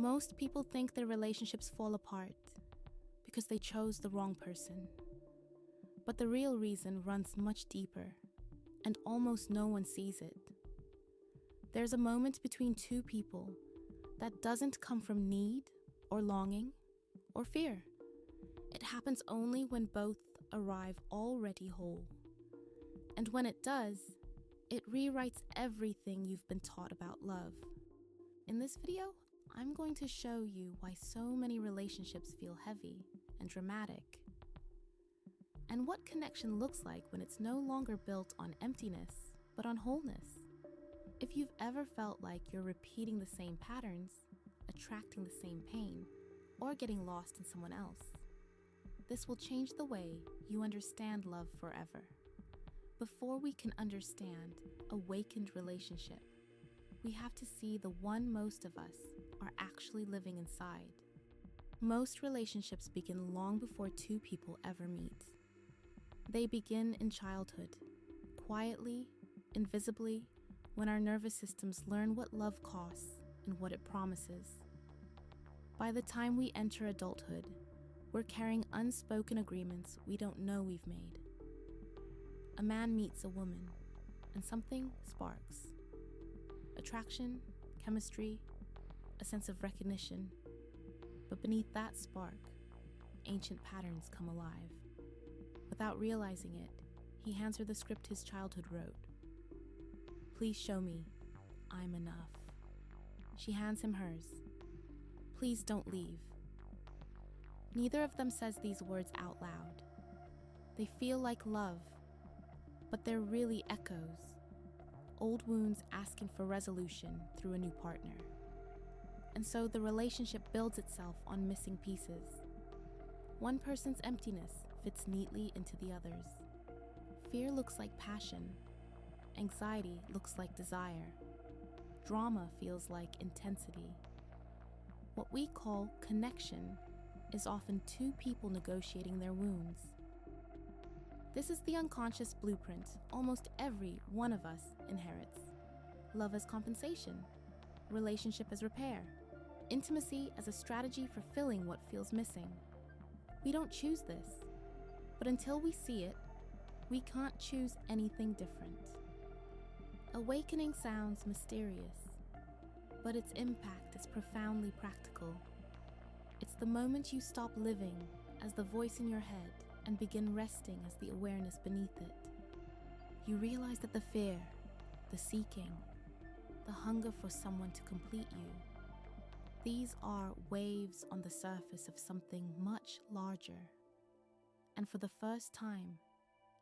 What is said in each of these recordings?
Most people think their relationships fall apart because they chose the wrong person. But the real reason runs much deeper, and almost no one sees it. There's a moment between two people that doesn't come from need or longing or fear. It happens only when both arrive already whole. And when it does, it rewrites everything you've been taught about love. In this video, I'm going to show you why so many relationships feel heavy and dramatic, and what connection looks like when it's no longer built on emptiness, but on wholeness. If you've ever felt like you're repeating the same patterns, attracting the same pain, or getting lost in someone else, this will change the way you understand love forever. Before we can understand awakened relationship, we have to see the one most of us are actually living inside. Most relationships begin long before two people ever meet. They begin in childhood, quietly, invisibly, when our nervous systems learn what love costs and what it promises. By the time we enter adulthood, we're carrying unspoken agreements we don't know we've made. A man meets a woman, and something sparks. Attraction, chemistry, a sense of recognition. But beneath that spark, ancient patterns come alive. Without realizing it, he hands her the script his childhood wrote. Please show me I'm enough. She hands him hers. Please don't leave. Neither of them says these words out loud. They feel like love, but they're really echoes. Old wounds asking for resolution through a new partner. And so the relationship builds itself on missing pieces. One person's emptiness fits neatly into the other's. Fear looks like passion. Anxiety looks like desire. Drama feels like intensity. What we call connection is often two people negotiating their wounds. This is the unconscious blueprint almost every one of us inherits. Love as compensation, relationship as repair, intimacy as a strategy for filling what feels missing. We don't choose this, but until we see it, we can't choose anything different. Awakening sounds mysterious, but its impact is profoundly practical. It's the moment you stop living as the voice in your head and begin resting as the awareness beneath it. You realize that the fear, the seeking, the hunger for someone to complete you, these are waves on the surface of something much larger. And for the first time,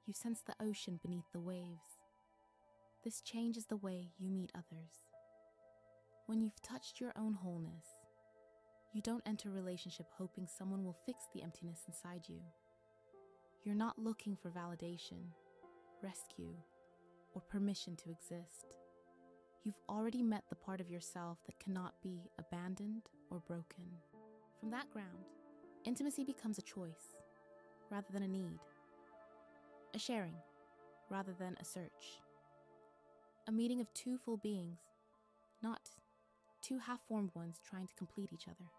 you sense the ocean beneath the waves. This changes the way you meet others. When you've touched your own wholeness, you don't enter a relationship hoping someone will fix the emptiness inside you. You're not looking for validation, rescue, or permission to exist. You've already met the part of yourself that cannot be abandoned or broken. From that ground, intimacy becomes a choice rather than a need, a sharing rather than a search, a meeting of two full beings, not two half-formed ones trying to complete each other.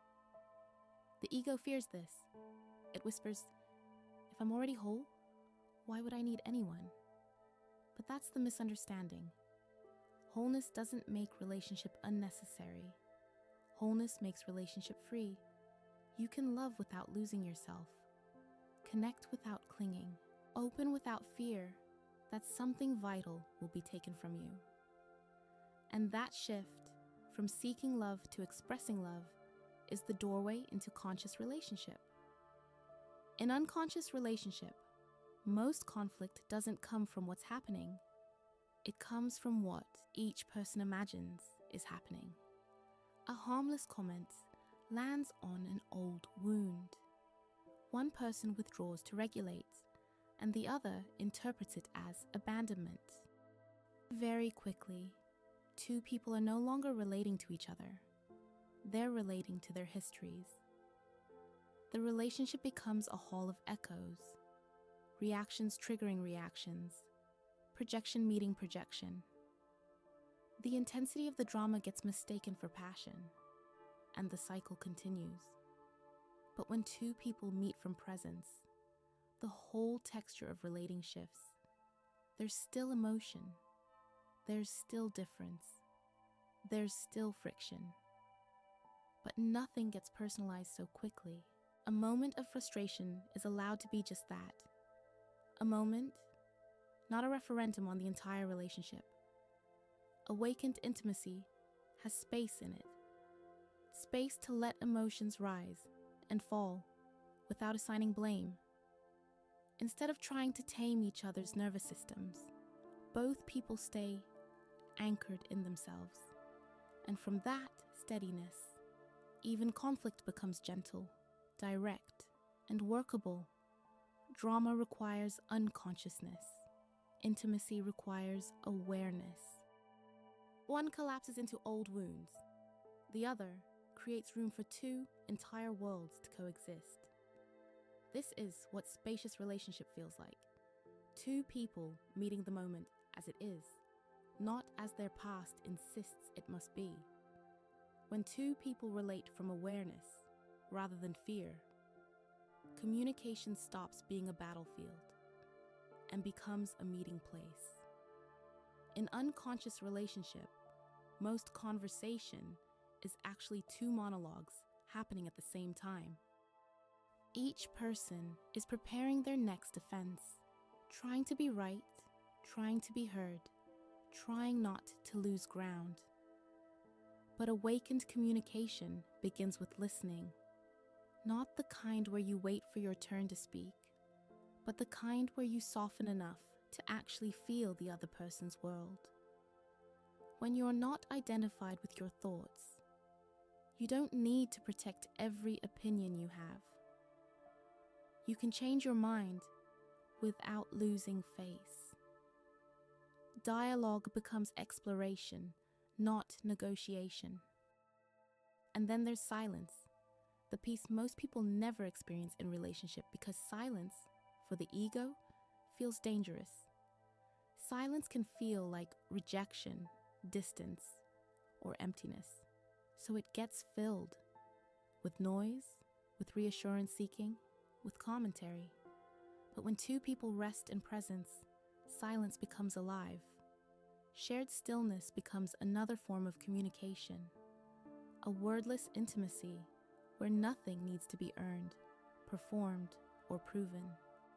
The ego fears this. It whispers, if I'm already whole, why would I need anyone? But that's the misunderstanding. Wholeness doesn't make relationship unnecessary. Wholeness makes relationship free. You can love without losing yourself, connect without clinging, open without fear that something vital will be taken from you. And that shift from seeking love to expressing love is the doorway into conscious relationship. In unconscious relationship, most conflict doesn't come from what's happening. It comes from what each person imagines is happening. A harmless comment lands on an old wound. One person withdraws to regulate, and the other interprets it as abandonment. Very quickly, two people are no longer relating to each other. They're relating to their histories. The relationship becomes a hall of echoes, reactions triggering reactions, projection meeting projection. The intensity of the drama gets mistaken for passion. and the cycle continues. But when two people meet from presence, the whole texture of relating shifts. There's still emotion. There's still difference. There's still friction. But nothing gets personalized so quickly. A moment of frustration is allowed to be just that. A moment, not a referendum on the entire relationship. Awakened intimacy has space in it. Space to let emotions rise and fall without assigning blame. Instead of trying to tame each other's nervous systems, both people stay anchored in themselves. And from that steadiness, even conflict becomes gentle, direct, and workable. Drama requires unconsciousness. Intimacy requires awareness. One collapses into old wounds. The other creates room for two entire worlds to coexist. This is what spacious relationship feels like. Two people meeting the moment as it is, not as their past insists it must be. When two people relate from awareness rather than fear, communication stops being a battlefield and becomes a meeting place. In unconscious relationship, most conversation is actually two monologues happening at the same time. Each person is preparing their next defense, trying to be right, trying to be heard, trying not to lose ground. But awakened communication begins with listening, not the kind where you wait for your turn to speak, but the kind where you soften enough to actually feel the other person's world. When you're not identified with your thoughts, you don't need to protect every opinion you have. You can change your mind without losing face. Dialogue becomes exploration, not negotiation. And then there's silence, the peace most people never experience in relationship because silence, for the ego, feels dangerous. Silence can feel like rejection, distance, or emptiness. So it gets filled with noise, with reassurance seeking, with commentary. But when two people rest in presence, silence becomes alive. Shared stillness becomes another form of communication, a wordless intimacy where nothing needs to be earned, performed, or proven.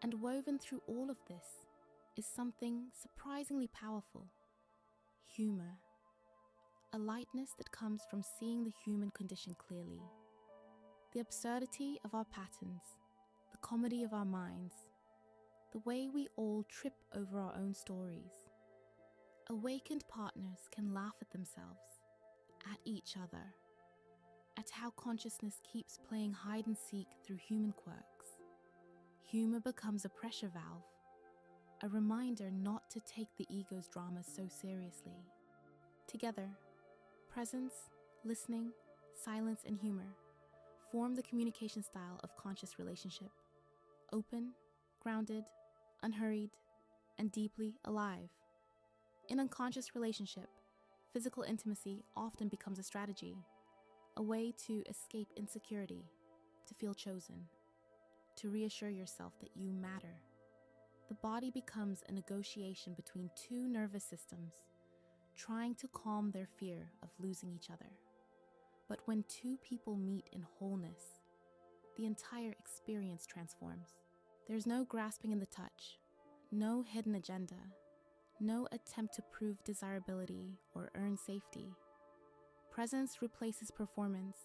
And woven through all of this is something surprisingly powerful: humor. A lightness that comes from seeing the human condition clearly. The absurdity of our patterns, the comedy of our minds, the way we all trip over our own stories. Awakened partners can laugh at themselves, at each other, at how consciousness keeps playing hide and seek through human quirks. Humor becomes a pressure valve, a reminder not to take the ego's dramas so seriously. Together, presence, listening, silence, and humor form the communication style of conscious relationship. Open, grounded, unhurried, and deeply alive. In unconscious relationship, physical intimacy often becomes a strategy, a way to escape insecurity, to feel chosen, to reassure yourself that you matter. The body becomes a negotiation between two nervous systems, trying to calm their fear of losing each other. But when two people meet in wholeness, the entire experience transforms. There's no grasping in the touch, no hidden agenda, no attempt to prove desirability or earn safety. Presence replaces performance.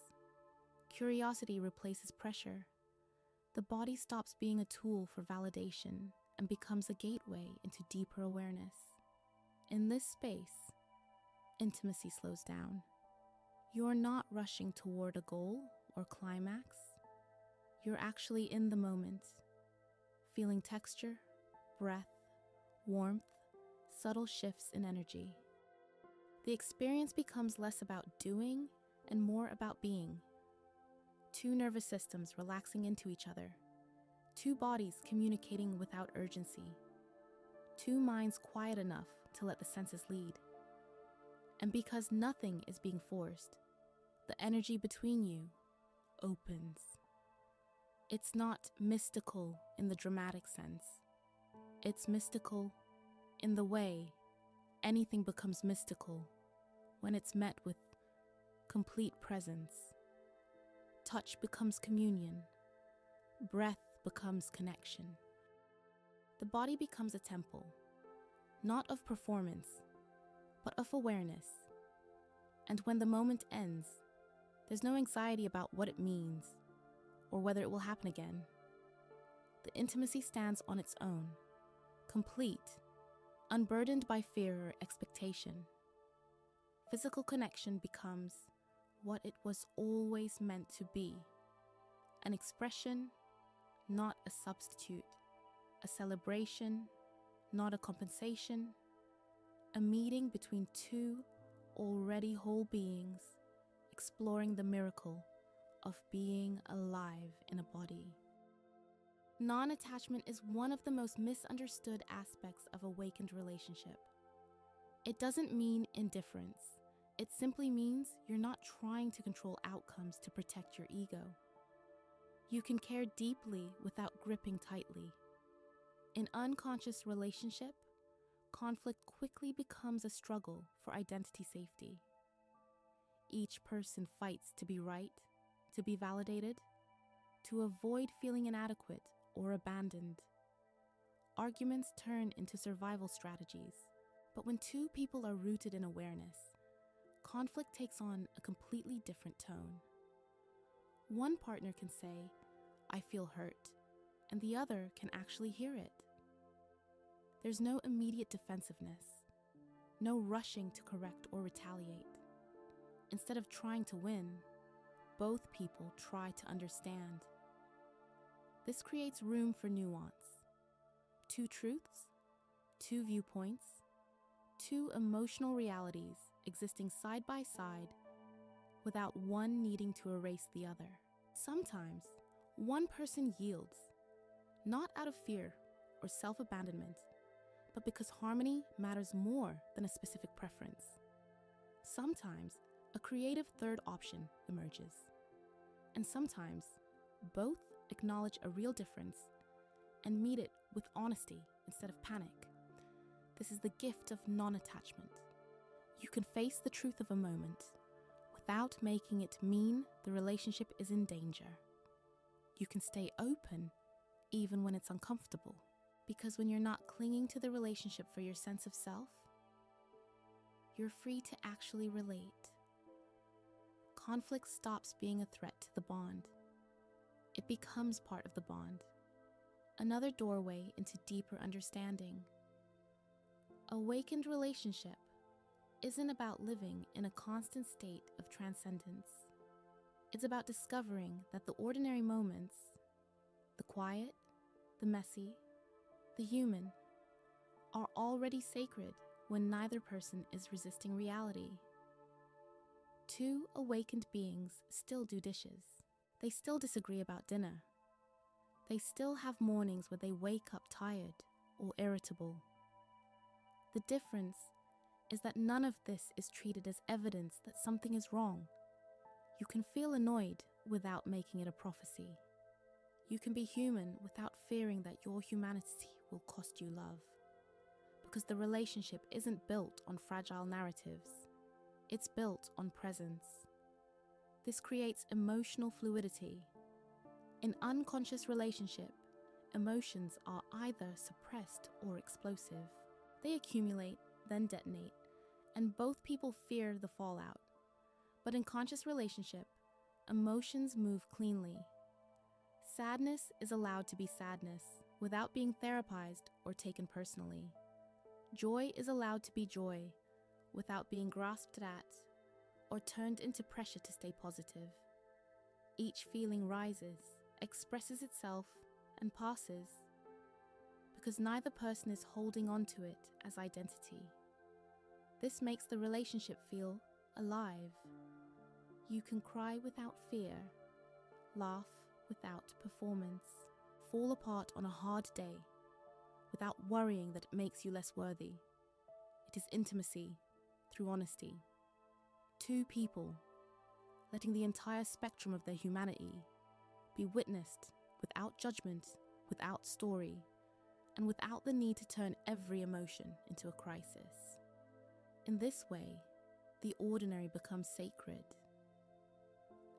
Curiosity replaces pressure. The body stops being a tool for validation and becomes a gateway into deeper awareness. In this space, intimacy slows down. You're not rushing toward a goal or climax. You're actually in the moment, feeling texture, breath, warmth, subtle shifts in energy. The experience becomes less about doing and more about being. Two nervous systems relaxing into each other. Two bodies communicating without urgency. Two minds quiet enough to let the senses lead. And because nothing is being forced, the energy between you opens. It's not mystical in the dramatic sense. It's mystical in the way anything becomes mystical when it's met with complete presence. Touch becomes communion. Breath becomes connection. The body becomes a temple, not of performance, but of awareness. And when the moment ends, there's no anxiety about what it means or whether it will happen again. The intimacy stands on its own, complete, unburdened by fear or expectation. Physical connection becomes what it was always meant to be, an expression, not a substitute, a celebration, not a compensation, a meeting between two already whole beings exploring the miracle of being alive in a body. Non-attachment is one of the most misunderstood aspects of awakened relationship. It doesn't mean indifference. It simply means you're not trying to control outcomes to protect your ego. You can care deeply without gripping tightly. In unconscious relationship, conflict quickly becomes a struggle for identity safety. Each person fights to be right, to be validated, to avoid feeling inadequate or abandoned. Arguments turn into survival strategies, but when two people are rooted in awareness, conflict takes on a completely different tone. One partner can say, "I feel hurt," and the other can actually hear it. There's no immediate defensiveness, no rushing to correct or retaliate. Instead of trying to win, both people try to understand. This creates room for nuance. Two truths, two viewpoints, two emotional realities existing side by side without one needing to erase the other. Sometimes, one person yields, not out of fear or self-abandonment, but because harmony matters more than a specific preference. Sometimes, a creative third option emerges. And sometimes, both acknowledge a real difference and meet it with honesty instead of panic. This is the gift of non-attachment. You can face the truth of a moment without making it mean the relationship is in danger. You can stay open even when it's uncomfortable, because when you're not clinging to the relationship for your sense of self, you're free to actually relate. Conflict stops being a threat to the bond. It becomes part of the bond, another doorway into deeper understanding. Awakened relationship isn't about living in a constant state of transcendence. It's about discovering that the ordinary moments, the quiet, the messy, the human, are already sacred when neither person is resisting reality. Two awakened beings still do dishes. They still disagree about dinner. They still have mornings where they wake up tired or irritable. The difference is that none of this is treated as evidence that something is wrong. You can feel annoyed without making it a prophecy. You can be human without fearing that your humanity will cost you love. Because the relationship isn't built on fragile narratives. It's built on presence. This creates emotional fluidity. In unconscious relationship, emotions are either suppressed or explosive. They accumulate, then detonate, and both people fear the fallout. But in conscious relationship, emotions move cleanly. Sadness is allowed to be sadness without being therapized or taken personally. Joy is allowed to be joy without being grasped at or turned into pressure to stay positive. Each feeling rises, expresses itself, and passes because neither person is holding on to it as identity. This makes the relationship feel alive. You can cry without fear, laugh without performance, fall apart on a hard day without worrying that it makes you less worthy. It is intimacy through honesty. Two people, letting the entire spectrum of their humanity be witnessed without judgment, without story, and without the need to turn every emotion into a crisis. In this way, the ordinary becomes sacred.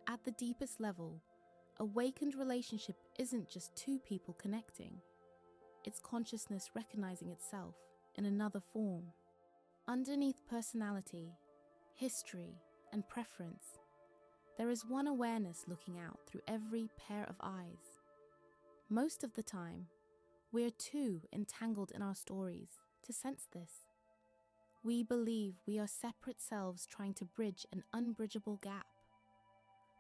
At the deepest level, awakened relationship isn't just two people connecting. It's consciousness recognizing itself in another form. Underneath personality, history, and preference, there is one awareness looking out through every pair of eyes. Most of the time, we're too entangled in our stories to sense this. We believe we are separate selves trying to bridge an unbridgeable gap.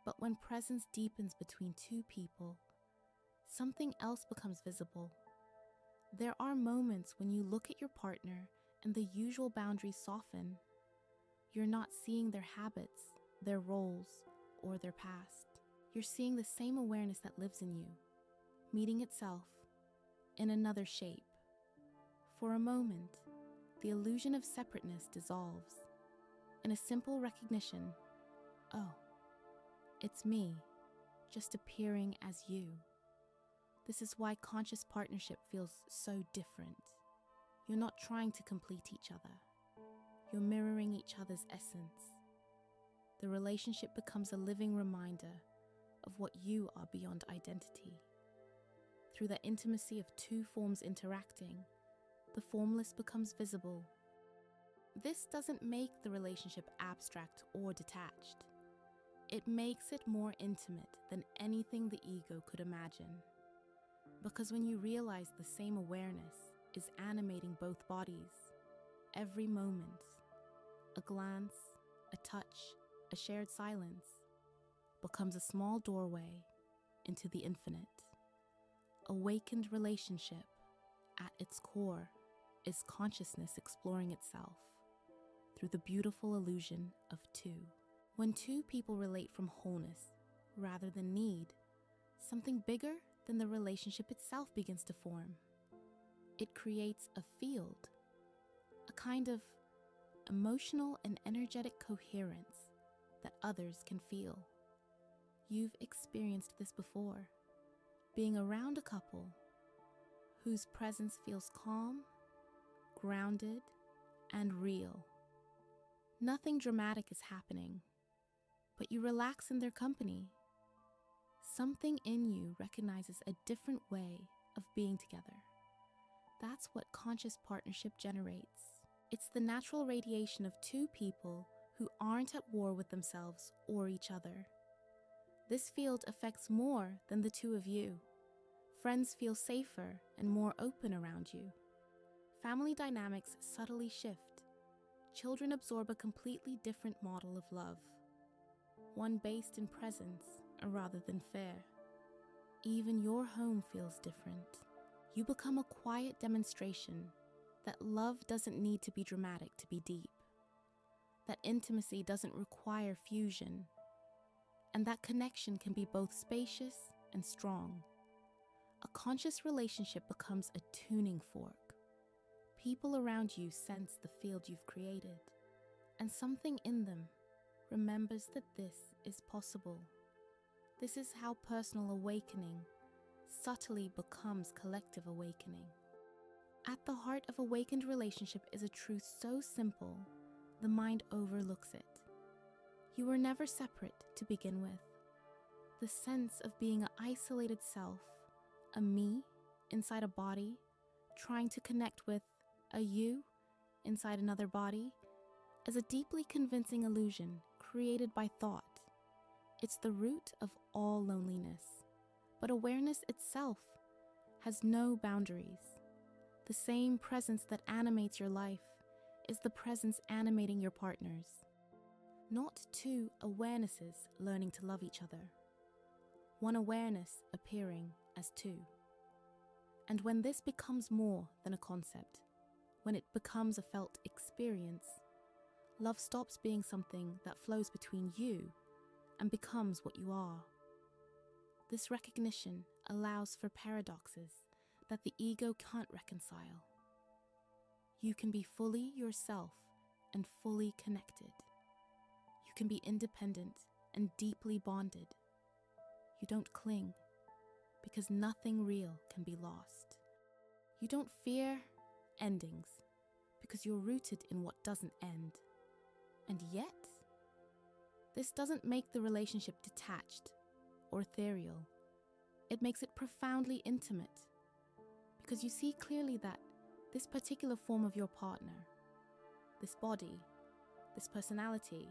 But when presence deepens between two people, something else becomes visible. There are moments when you look at your partner and the usual boundaries soften. You're not seeing their habits, their roles, or their past. You're seeing the same awareness that lives in you, meeting itself in another shape. For a moment, the illusion of separateness dissolves in a simple recognition, oh, it's me, just appearing as you. This is why conscious partnership feels so different. You're not trying to complete each other. You're mirroring each other's essence. The relationship becomes a living reminder of what you are beyond identity. Through the intimacy of two forms interacting, the formless becomes visible. This doesn't make the relationship abstract or detached. It makes it more intimate than anything the ego could imagine. Because when you realize the same awareness is animating both bodies, every moment, a glance, a touch, a shared silence, becomes a small doorway into the infinite. Awakened relationship, at its core, is consciousness exploring itself through the beautiful illusion of two. When two people relate from wholeness rather than need, something bigger than the relationship itself begins to form. It creates a field, a kind of emotional and energetic coherence that others can feel. You've experienced this before, being around a couple whose presence feels calm, grounded, and real. Nothing dramatic is happening, but you relax in their company. Something in you recognizes a different way of being together. That's what conscious partnership generates. It's the natural radiation of two people who aren't at war with themselves or each other. This field affects more than the two of you. Friends feel safer and more open around you. Family dynamics subtly shift. Children absorb a completely different model of love, one based in presence rather than fear. Even your home feels different. You become a quiet demonstration that love doesn't need to be dramatic to be deep, that intimacy doesn't require fusion, and that connection can be both spacious and strong. A conscious relationship becomes a tuning fork. People around you sense the field you've created, and something in them remembers that this is possible. This is how personal awakening subtly becomes collective awakening. At the heart of awakened relationship is a truth so simple, the mind overlooks it. You were never separate to begin with. The sense of being an isolated self, a me inside a body, trying to connect with a you inside another body, is a deeply convincing illusion created by thought. It's the root of all loneliness. But awareness itself has no boundaries. The same presence that animates your life is the presence animating your partners. Not two awarenesses learning to love each other. One awareness appearing as two. And when this becomes more than a concept, when it becomes a felt experience, love stops being something that flows between you and becomes what you are. This recognition allows for paradoxes that the ego can't reconcile. You can be fully yourself and fully connected. You can be independent and deeply bonded. You don't cling, because nothing real can be lost. You don't fear endings, because you're rooted in what doesn't end. And yet, this doesn't make the relationship detached or ethereal. It makes it profoundly intimate, because you see clearly that this particular form of your partner, this body, this personality,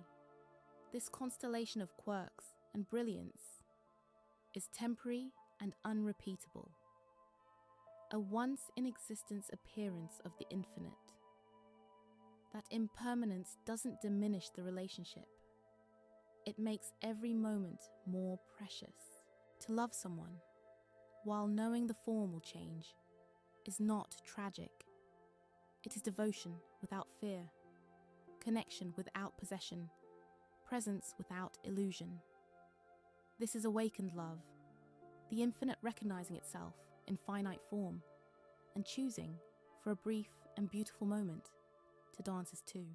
this constellation of quirks and brilliance, is temporary and unrepeatable, a once-in-existence appearance of the infinite. That impermanence doesn't diminish the relationship. It makes every moment more precious. To love someone, while knowing the form will change, is not tragic. It is devotion without fear, connection without possession, presence without illusion. This is awakened love, the infinite recognizing itself in finite form and choosing, for a brief and beautiful moment, to dance as two.